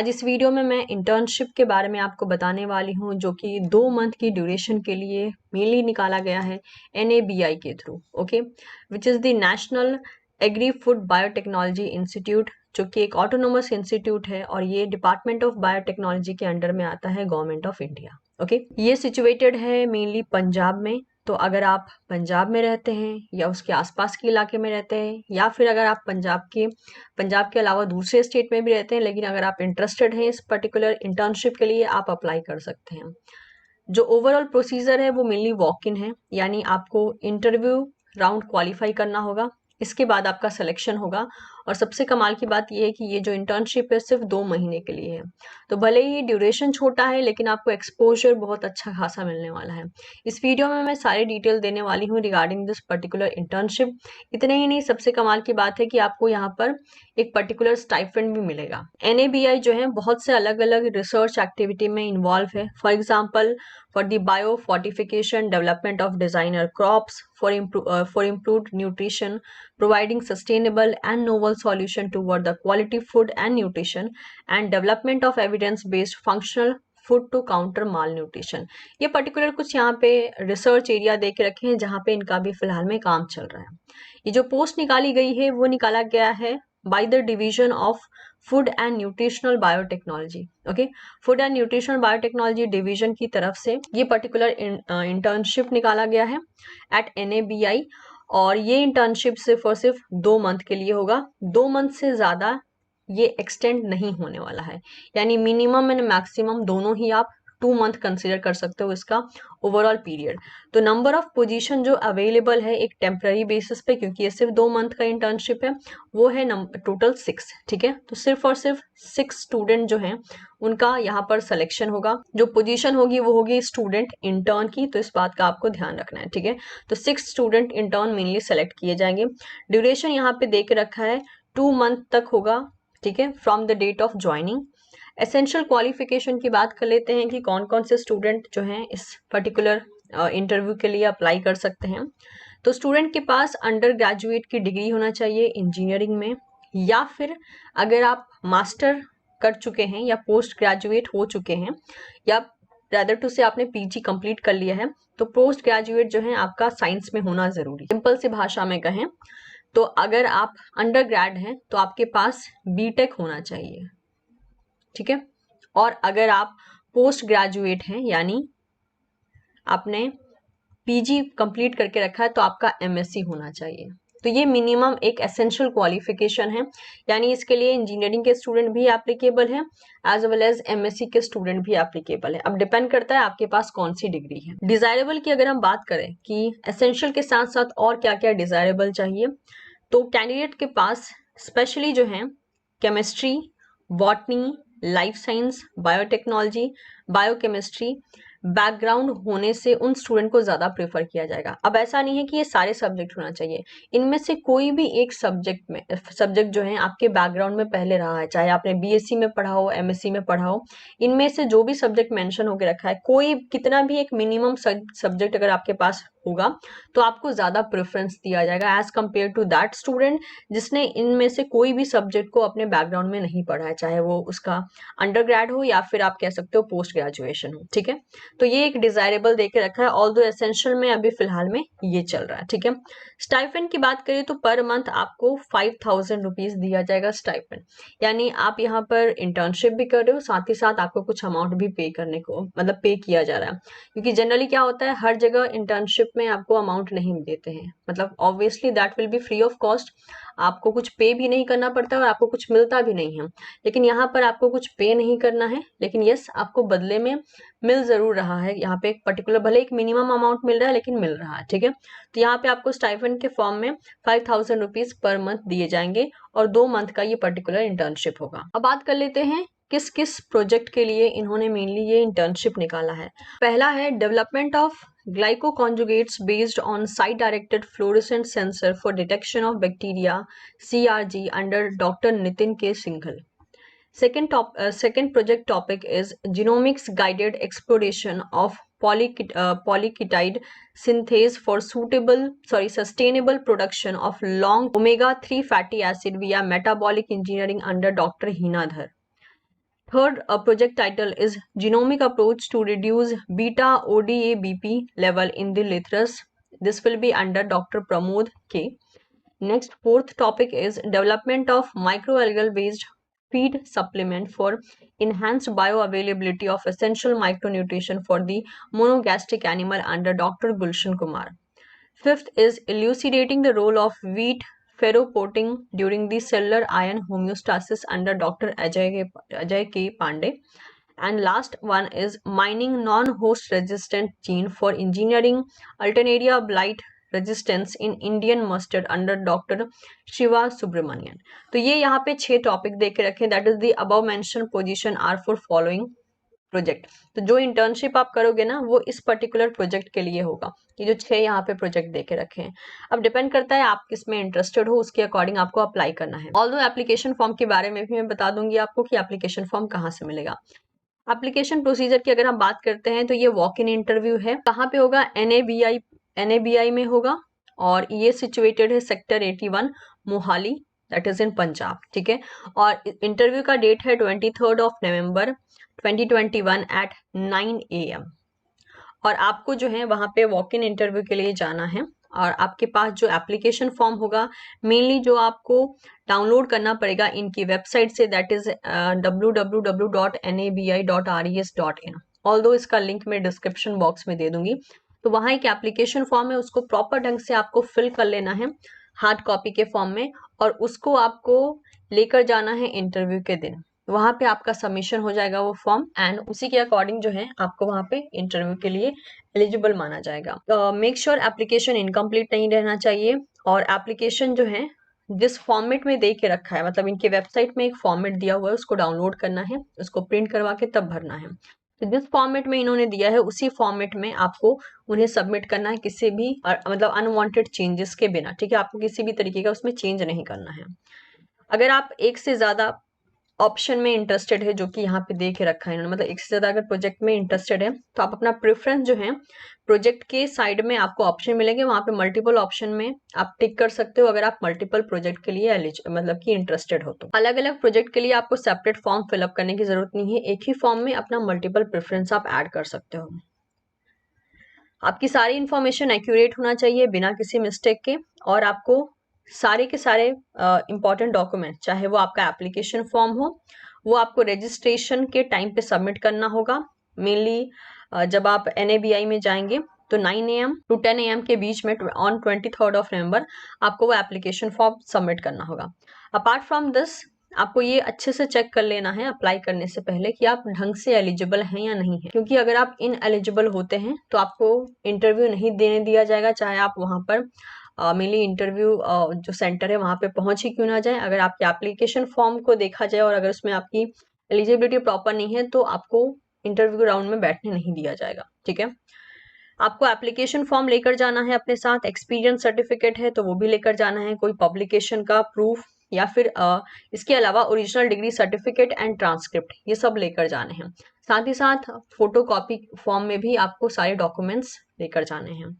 आज इस वीडियो में मैं इंटर्नशिप के बारे में आपको बताने वाली हूँ, जो कि 2 मंथ की ड्यूरेशन के लिए मेनली निकाला गया है NABI के through, okay, which is the national agri food biotechnology institute, जो कि एक ऑटोनोमस इंस्टीट्यूट है और ये डिपार्टमेंट ऑफ बायोटेक्नोलॉजी के अंडर में आता है गवर्नमेंट ऑफ इंडिया। ओके, ये सिचुएटेड है मेनली पंजाब में। तो अगर आप पंजाब में रहते हैं या उसके आसपास के इलाके में रहते हैं, या फिर अगर आप पंजाब के अलावा दूसरे स्टेट में भी रहते हैं, लेकिन अगर आप इंटरेस्टेड हैं इस पर्टिकुलर इंटर्नशिप के लिए, आप अप्लाई कर सकते हैं। जो ओवरऑल प्रोसीजर है वो मेनली वॉक इन है, यानी आपको इंटरव्यू राउंड क्वालिफाई करना होगा, इसके बाद आपका सिलेक्शन होगा। और सबसे कमाल की बात यह है कि ये जो इंटर्नशिप है सिर्फ 2 महीने के लिए है। तो भले ही ड्यूरेशन छोटा है, लेकिन आपको एक्सपोजर बहुत अच्छा खासा मिलने वाला है। इस वीडियो में मैं सारी डिटेल देने वाली हूँ रिगार्डिंग दिस पर्टिकुलर इंटर्नशिप। इतने ही नहीं, सबसे कमाल की बात है कि आपको यहाँ पर एक पर्टिकुलर स्टाइपेंड भी मिलेगा। NABI जो है बहुत से अलग अलग रिसर्च एक्टिविटी में इन्वॉल्व है। For example, for the biofortification, development of designer crops, for improved nutrition, providing sustainable and novel solution toward the quality food and nutrition, and development of evidence-based functional food to counter malnutrition. ये particular कुछ यहाँ पे research area दे के रखे हैं जहाँ पे इनका भी फिलहाल में काम चल रहा है। ये जो पोस्ट निकाली गई है वो निकाला गया है by the division of food and nutritional biotechnology. Okay, food and nutritional biotechnology division की तरफ से ये पर्टिकुलर इंटर्नशिप निकाला गया है एट NABI। और ये इंटर्नशिप सिर्फ और सिर्फ 2 मंथ के लिए होगा। 2 मंथ से ज़्यादा ये एक्सटेंड नहीं होने वाला है, यानी मिनिमम एंड मैक्सिमम दोनों ही आप 2 मंथ कंसिडर कर सकते हो इसका ओवरऑल पीरियड। तो नंबर ऑफ पोजीशन जो अवेलेबल है एक टेम्पररी बेसिस पे, क्योंकि ये सिर्फ 2 मंथ का इंटर्नशिप है, वो है टोटल 6। ठीक है, तो सिर्फ और सिर्फ 6 स्टूडेंट जो हैं उनका यहाँ पर सिलेक्शन होगा। जो पोजीशन होगी वो होगी स्टूडेंट इंटर्न की, तो इस बात का आपको ध्यान रखना है। ठीक है, तो 6 स्टूडेंट इंटर्न मेनली सेलेक्ट किए जाएंगे। ड्यूरेशन यहाँ पे दे के रखा है 2 मंथ तक होगा। ठीक है, from the date of joining. Essential qualification की बात कर लेते हैं कि कौन कौन से स्टूडेंट जो हैं इस पर्टिकुलर इंटरव्यू के लिए अप्लाई कर सकते हैं। तो स्टूडेंट के पास अंडर ग्रेजुएट की डिग्री होना चाहिए इंजीनियरिंग में, या फिर अगर आप मास्टर कर चुके हैं या पोस्ट ग्रेजुएट हो चुके हैं, या रादर टू से आपने PG कंप्लीट कर लिया है, तो पोस्ट ग्रेजुएट जो है आपका साइंस में होना जरूरी। सिंपल सी भाषा में कहें तो अगर आप अंडर ग्रेड हैं तो आपके पास BTech होना चाहिए। ठीक है, और अगर आप पोस्ट ग्रेजुएट हैं यानी आपने PG कंप्लीट करके रखा है तो आपका MSc होना चाहिए। तो ये मिनिमम एक एसेंशियल क्वालिफिकेशन है, यानी इसके लिए इंजीनियरिंग के स्टूडेंट भी एप्लीकेबल है एज वेल एज MSc के स्टूडेंट भी एप्लीकेबल है। अब डिपेंड करता है आपके पास कौन सी डिग्री है। डिजायरेबल की अगर हम बात करें कि एसेंशियल के साथ साथ और क्या क्या डिजायरेबल चाहिए, तो कैंडिडेट के पास स्पेशली जो है chemistry, botany, life science, biotechnology, biochemistry background होने से उन स्टूडेंट को ज़्यादा प्रेफर किया जाएगा। अब ऐसा नहीं है कि ये सारे सब्जेक्ट होना चाहिए, इनमें से कोई भी एक सब्जेक्ट जो है आपके बैकग्राउंड में पहले रहा है, चाहे आपने BSc में पढ़ा हो, MSc में पढ़ा हो, इनमें से जो भी सब्जेक्ट मेंशन होकर रखा है, कोई कितना भी एक मिनिमम सब्जेक्ट अगर आपके पास होगा तो आपको ज़्यादा प्रेफरेंस दिया जाएगा as compared to that student जिसने इनमें से कोई भी सब्जेक्ट को अपने बैकग्राउंड में नहीं पढ़ा है, चाहे वो उसका अंडर ग्रेड हो या फिर आप कह सकते हो पोस्ट ग्रेजुएशन हो। ठीक है, तो ये एक डिजायरेबल देके रखा है, ऑल्दो एसेंशियल में अभी फिलहाल में ये चल रहा है। ठीक है, स्टाइपेंड की बात करें तो पर मंथ आपको 5000 रुपीज दिया जाएगा स्टाइपेंड, यानी आप यहाँ पर इंटर्नशिप भी कर रहे हो, साथ ही साथ आपको कुछ अमाउंट भी पे करने को मतलब पे किया जा रहा है। क्योंकि जनरली क्या होता है, हर जगह इंटर्नशिप में आपको अमाउंट नहीं देते हैं, मतलब obviously that will be free of cost, आपको कुछ पे भी नहीं करना पड़ता और आपको कुछ मिलता भी नहीं है। लेकिन यहाँ पर आपको कुछ पे नहीं करना है, लेकिन यस आपको बदले में मिल जरूर रहा है। यहाँ पे एक पर्टिकुलर भले एक मिनिमम अमाउंट मिल रहा है लेकिन मिल रहा है। ठीक है, तो यहाँ पे आपको स्टाइपेंड के फॉर्म में 5000 रुपीज पर मंथ दिए जाएंगे और 2 मंथ का ये पर्टिकुलर इंटर्नशिप होगा। अब बात कर लेते हैं किस किस प्रोजेक्ट के लिए इन्होंने मेनली ये इंटर्नशिप निकाला है। पहला है development of glycoconjugates based on site-directed fluorescent sensor for detection of bacteria CRG under Dr. Nitin K. Singhal. Second project topic is genomics guided exploration of polyketide synthase for sustainable production of long omega-3 fatty acid via metabolic engineering under Dr. Hina Dhar. Third project title is Genomic Approach to Reduce Beta ODA-BP Level in the Lithrus. This will be under Dr. Pramod K. Next, fourth topic is Development of Microalgal Based Feed Supplement for Enhanced Bioavailability of Essential Micronutrition for the Monogastric Animal under Dr. Gulshan Kumar. Fifth is Elucidating the Role of Wheat Ferroporting during the Cellular Iron Homeostasis under Dr. Ajay K. Pandey. And last one is Mining Non-Host Resistant Gene for Engineering Alternaria Blight resistance in Indian mustard under doctor Shiva Subramanian. तो ये यहाँ पे 6 topic दे के रखे, that is the above mentioned position are for following project. तो जो internship आप करोगे ना वो इस पर्टिकुलर प्रोजेक्ट के लिए होगा। ये जो 6 यहाँ पे प्रोजेक्ट दे के रखे हैं, अब डिपेंड करता है आप किस में इंटरेस्टेड हो, उसके अकॉर्डिंग आपको अप्लाई करना है। ऑल्दो एप्लीकेशन फॉर्म के बारे में भी मैं बता दूंगी आपको कि एप्लीकेशन फॉर्म कहाँ से मिलेगा। एप्लीकेशन प्रोसीजर की अगर हम बात करते हैं तो ये वॉक इन इंटरव्यू है। कहाँ पे होगा? NABI में होगा और ये सिचुएटेड है sector 81 Mohali, that is in Punjab. ठीक है, और इंटरव्यू का डेट है 23 नवंबर 2021 एट 9 AM। और आपको जो है वहां पे वॉक इन इंटरव्यू के लिए जाना है और आपके पास जो एप्लीकेशन फॉर्म होगा मेनली जो आपको डाउनलोड करना पड़ेगा इनकी वेबसाइट से, दैट इज www.nabi.res.in। ऑल्दो इसका लिंक मैं डिस्क्रिप्शन बॉक्स में दे दूंगी। तो वहाँ एक एप्लीकेशन फॉर्म है, उसको प्रॉपर ढंग से आपको फिल कर लेना है हार्ड कॉपी के फॉर्म में और उसको आपको लेकर जाना है इंटरव्यू के दिन। वहाँ पे आपका सबमिशन हो जाएगा वो फॉर्म एंड उसी के अकॉर्डिंग जो है आपको वहाँ पे इंटरव्यू के लिए एलिजिबल माना जाएगा। मेक श्योर एप्लीकेशन इनकम्प्लीट नहीं रहना चाहिए और एप्लीकेशन जो है जिस फॉर्मेट में दे के रखा है, मतलब इनके वेबसाइट में एक फॉर्मेट दिया हुआ है, उसको डाउनलोड करना है, उसको प्रिंट करवा के तब भरना है। तो जिस फॉर्मेट में इन्होंने दिया है उसी फॉर्मेट में आपको उन्हें सबमिट करना है, किसी भी मतलब अनवांटेड चेंजेस के बिना। ठीक है, आपको किसी भी तरीके का उसमें चेंज नहीं करना है। अगर आप एक से ज्यादा ऑप्शन में इंटरेस्टेड है, जो कि यहाँ पे दे के रखा है इन्होंने, मतलब एक से ज्यादा अगर प्रोजेक्ट में इंटरेस्टेड है तो आप अपना प्रेफरेंस जो है प्रोजेक्ट के साइड में आपको ऑप्शन मिलेंगे, वहां पे मल्टीपल ऑप्शन में आप टिक कर सकते हो अगर आप मल्टीपल प्रोजेक्ट के लिए मतलब कि इंटरेस्टेड हो। तो अलग अलग प्रोजेक्ट के लिए आपको सेपरेट फॉर्म फिलअप करने की जरूरत नहीं है, एक ही फॉर्म में अपना मल्टीपल प्रेफरेंस आप ऐड कर सकते हो। आपकी सारी इंफॉर्मेशन एक्यूरेट होना चाहिए बिना किसी मिस्टेक के, और आपको सारे के सारे इंपॉर्टेंट डॉक्यूमेंट, चाहे वो आपका एप्लीकेशन फॉर्म हो, वो आपको रजिस्ट्रेशन के टाइम पे सबमिट करना होगा। मेनली जब आप NABI में जाएंगे तो 9 AM टू 10 AM के बीच में ऑन 23 नवंबर आपको वो एप्लीकेशन फॉर्म सबमिट करना होगा। अपार्ट फ्रॉम दिस आपको ये अच्छे से चेक कर लेना है अप्लाई करने से पहले कि आप ढंग से एलिजिबल हैं या नहीं है, क्योंकि अगर आप इन एलिजिबल होते हैं तो आपको इंटरव्यू नहीं देने दिया जाएगा, चाहे आप वहां पर मेनली इंटरव्यू जो सेंटर है वहां पे पहुंच ही क्यों ना जाए। अगर आपके एप्लीकेशन फॉर्म को देखा जाए और अगर उसमें आपकी एलिजिबिलिटी प्रॉपर नहीं है तो आपको इंटरव्यू राउंड में बैठने नहीं दिया जाएगा। ठीक है, आपको एप्लीकेशन फॉर्म लेकर जाना है अपने साथ, एक्सपीरियंस सर्टिफिकेट है तो वो भी लेकर जाना है, कोई पब्लिकेशन का प्रूफ या फिर इसके अलावा original degree certificate and transcript, ये सब लेकर जाने हैं। साथ ही साथ फोटो कॉपी फॉर्म में भी आपको सारे डॉक्यूमेंट्स लेकर जाने हैं।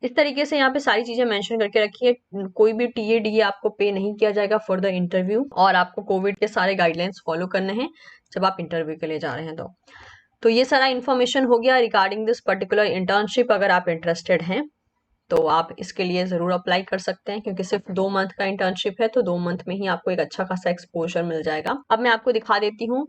इस तरीके से यहाँ पे सारी चीजें मेंशन करके रखी है। कोई भी TADA आपको पे नहीं किया जाएगा फॉर द इंटरव्यू, और आपको कोविड के सारे गाइडलाइंस फॉलो करने हैं जब आप इंटरव्यू के लिए जा रहे हैं। तो ये सारा इन्फॉर्मेशन हो गया रिगार्डिंग दिस पर्टिकुलर इंटर्नशिप। अगर आप इंटरेस्टेड हैं तो आप इसके लिए जरूर अप्लाई कर सकते हैं, क्योंकि सिर्फ 2 मंथ का इंटर्नशिप है तो 2 मंथ में ही आपको एक अच्छा खासा एक्सपोजर मिल जाएगा। अब मैं आपको दिखा देती हूँ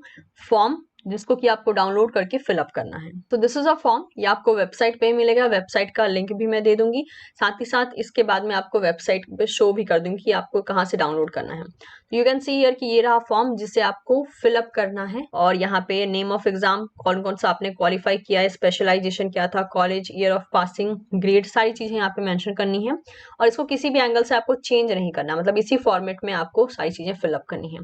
फॉर्म, जिसको कि आपको डाउनलोड करके फिलअप करना है। तो दिस इज अ फॉर्म, ये आपको वेबसाइट पे मिलेगा, वेबसाइट का लिंक भी मैं दे दूंगी, साथ ही साथ इसके बाद में आपको वेबसाइट पे शो भी कर दूंगी कि आपको कहाँ से डाउनलोड करना है। तो यू कैन सी हियर कि ये रहा फॉर्म जिसे आपको फिलअप करना है, और यहाँ पे नेम ऑफ एग्जाम, कौन कौन सा आपने क्वालिफाई किया है, स्पेशलाइजेशन क्या था, college, year of passing, grade, सारी चीजें यहाँ पे मेंशन करनी है। और इसको किसी भी एंगल से आपको चेंज नहीं करना, मतलब इसी फॉर्मेट में आपको सारी चीजें फिलअप करनी है।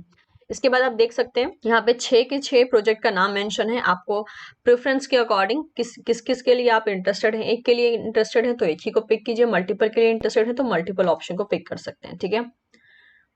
इसके बाद आप देख सकते हैं यहाँ पे 6 के 6 प्रोजेक्ट का नाम मेंशन है। आपको प्रेफरेंस के अकॉर्डिंग किस के लिए आप इंटरेस्टेड हैं, एक के लिए इंटरेस्टेड है तो एक ही को पिक कीजिए, मल्टीपल के लिए इंटरेस्टेड है तो मल्टीपल ऑप्शन को पिक कर सकते हैं। ठीक है,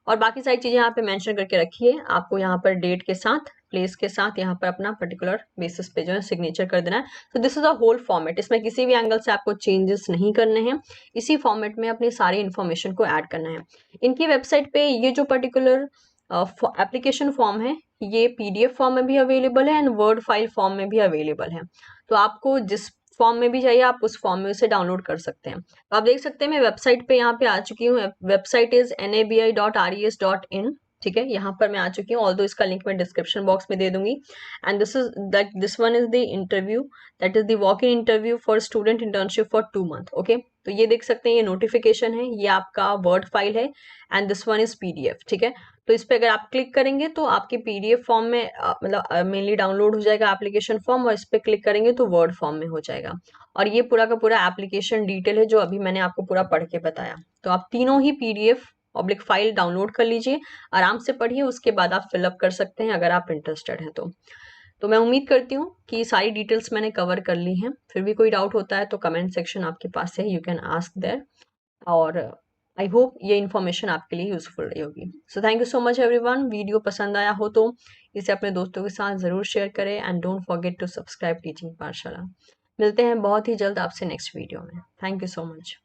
और बाकी सारी चीजें यहाँ पे मेंशन करके रखिए। आपको यहाँ पर डेट के साथ, प्लेस के साथ यहाँ पर अपना पर्टिकुलर बेसिस पे जो है सिग्नेचर कर देना है। तो this is a whole format, इसमें किसी भी एंगल से आपको चेंजेस नहीं करने हैं, इसी फॉर्मेट में अपनी सारी इन्फॉर्मेशन को ऐड करना है। इनकी वेबसाइट पे ये जो पर्टिकुलर एप्लीकेशन फॉर्म है ये PDF फॉर्म में भी अवेलेबल है एंड वर्ड फाइल फॉर्म में भी अवेलेबल है। तो आपको जिस फॉर्म में भी चाहिए आप उस फॉर्म में उसे डाउनलोड कर सकते हैं। तो आप देख सकते हैं मैं वेबसाइट पे यहाँ पे आ चुकी हूँ। Website is nabi.res.in। ठीक है, यहाँ पर मैं आ चुकी हूँ, ऑल्दो इसका लिंक मैं डिस्क्रिप्शन बॉक्स में दे दूंगी। And this one is the interview, that is the walk in interview for student internship for 2 month. Okay, तो ये देख सकते हैं, ये नोटिफिकेशन है, ये आपका वर्ड फाइल है and this one is PDF। ठीक है, तो इस पे अगर आप क्लिक करेंगे तो आपके PDF फॉर्म में मतलब मेनली डाउनलोड हो जाएगा एप्लीकेशन फॉर्म, और इस पे क्लिक करेंगे तो वर्ड फॉर्म में हो जाएगा। और ये पूरा का पूरा एप्लीकेशन डिटेल है जो अभी मैंने आपको पूरा पढ़ के बताया। तो आप तीनों ही PDF पब्लिक फाइल डाउनलोड कर लीजिए, आराम से पढ़िए, उसके बाद आप फिलअप कर सकते हैं अगर आप इंटरेस्टेड हैं तो मैं उम्मीद करती हूँ कि सारी डिटेल्स मैंने कवर कर ली हैं। फिर भी कोई डाउट होता है तो कमेंट सेक्शन आपके पास है, यू कैन आस्क देयर। और आई होप ये इन्फॉर्मेशन आपके लिए यूजफुल रही होगी। So thank you so much everyone. Video पसंद आया हो तो इसे अपने दोस्तों के साथ ज़रूर शेयर करें and don't forget to subscribe teaching Pathshala. मिलते हैं बहुत ही जल्द आपसे नेक्स्ट वीडियो में। Thank you so much.